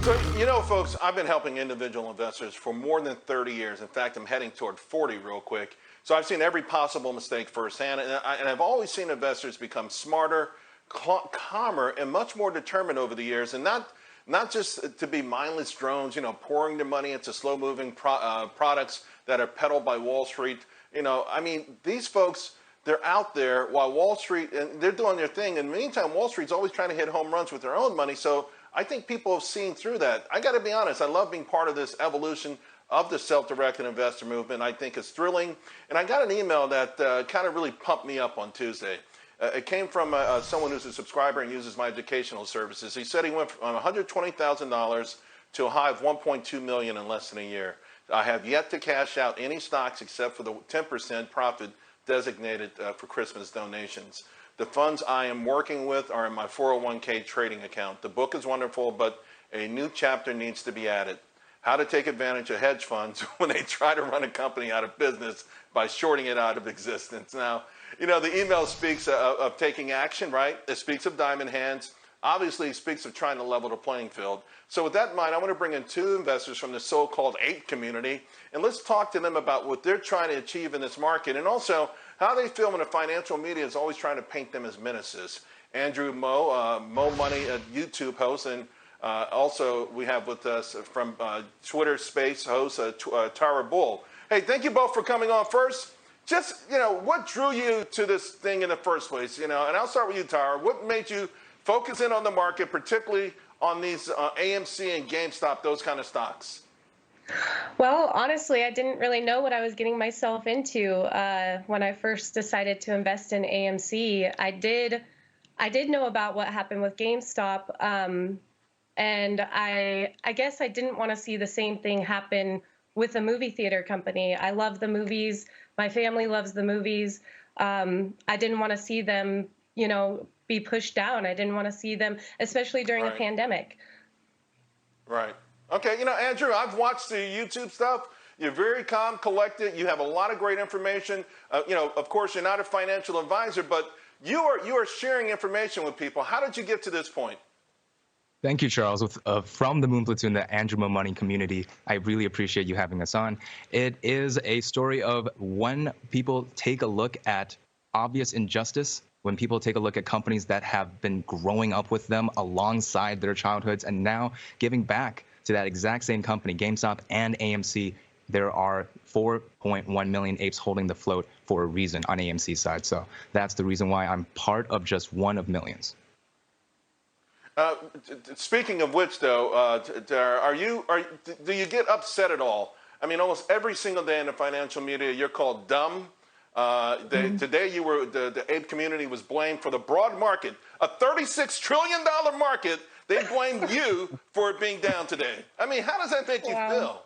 So, you know, folks, I've been helping individual investors for more than 30 years. In fact, I'm heading toward 40 real quick. So I've seen every possible mistake firsthand, and I've always seen investors become smarter, calmer, and much more determined over the years, and not just to be mindless drones, you know, pouring their money into slow-moving products that are peddled by Wall Street. You know, I mean, these folks, they're out there while Wall Street, and they're doing their thing. In the meantime, Wall Street's always trying to hit home runs with their own money, so I think people have seen through that. I got to be honest, I love being part of this evolution of the self-directed investor movement. I think it's thrilling. And I got an email that kind of really pumped me up on Tuesday. It came from someone who's a subscriber and uses my educational services. He said he went from $120,000 to a high of $1.2 million in less than a year. I have yet to cash out any stocks except for the 10% profit designated for Christmas donations. The funds I am working with are in my 401k trading account. The book is wonderful, but a new chapter needs to be added. How to take advantage of hedge funds when they try to run a company out of business by shorting it out of existence. Now, you know, the email speaks of taking action, right? It speaks of diamond hands. Obviously, it speaks of trying to level the playing field. So with that in mind, I want to bring in two investors from the so-called ape community, and let's talk to them about what they're trying to achieve in this market, and also how they feel when the financial media is always trying to paint them as menaces. Andrew Mo, Mo Money, a YouTube host, and also we have with us from Twitter Space host Tara Bull. Hey, thank you both for coming on. First, just, you know, what drew you to this thing in the first place? You know, and I'll start with you, Tara. What made you focus in on the market, particularly on these AMC and GameStop, those kind of stocks? Well, honestly, I didn't really know what I was getting myself into when I first decided to invest in AMC. I did know about what happened with GameStop, and I guess I didn't want to see the same thing happen with a movie theater company. I love the movies. My family loves the movies. I didn't want to see them, you know, be pushed down. I didn't want to see them, especially during a pandemic. Right. Okay, you know, Andrew, I've watched the YouTube stuff. You're very calm, collected. You have a lot of great information. You know, of course, you're not a financial advisor, but you are sharing information with people. How did you get to this point? Thank you, Charles. From the Moon Platoon, the Andrew Mo Money community, I really appreciate you having us on. It is a story of when people take a look at obvious injustice, when people take a look at companies that have been growing up with them alongside their childhoods and now giving back to that exact same company, GameStop and AMC. There are 4.1 million apes holding the float for a reason on AMC's side. So that's the reason why I'm part of just one of millions. Speaking of which, though, do you get upset at all? I mean, almost every single day in the financial media, you're called dumb. Today, the ape community was blamed for the broad market, a $36 trillion market. They blamed you for it being down today. I mean, how does that make you feel?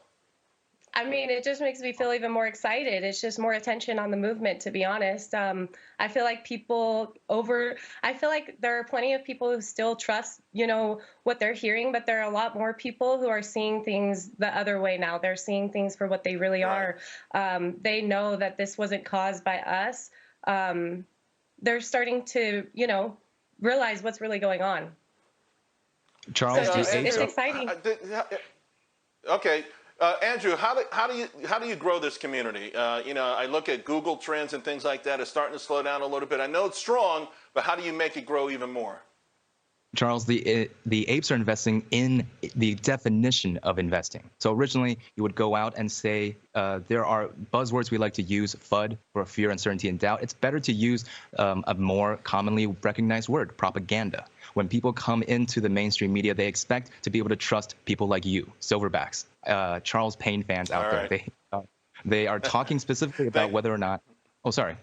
I mean, it just makes me feel even more excited. It's just more attention on the movement, to be honest. I feel like I feel like there are plenty of people who still trust, you know, what they're hearing, but there are a lot more people who are seeing things the other way now. They're seeing things for what they really are. They know that this wasn't caused by us. They're starting to, you know, realize what's really going on. Charles, so it's exciting. Okay. Andrew, how do you grow this community? You know, I look at Google Trends and things like that. It's starting to slow down a little bit. I know it's strong, but how do you make it grow even more? Charles, the apes are investing in the definition of investing. So originally, you would go out and say, there are buzzwords we like to use, FUD, for fear, uncertainty, and doubt. It's better to use a more commonly recognized word, propaganda. When people come into the mainstream media, they expect to be able to trust people like you, silverbacks, Charles Payne fans out there. They are talking specifically about whether or not. Oh, sorry.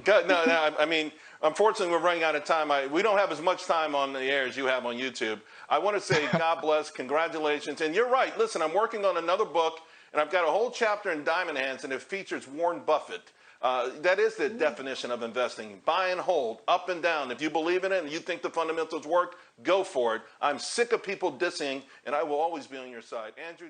Good. No, I mean, unfortunately, we're running out of time. We don't have as much time on the air as you have on YouTube. I want to say God bless, congratulations. And you're right. Listen, I'm working on another book, and I've got a whole chapter in Diamond Hands, and it features Warren Buffett. That is the definition of investing. Buy and hold, up and down. If you believe in it and you think the fundamentals work, go for it. I'm sick of people dissing, and I will always be on your side. Andrew.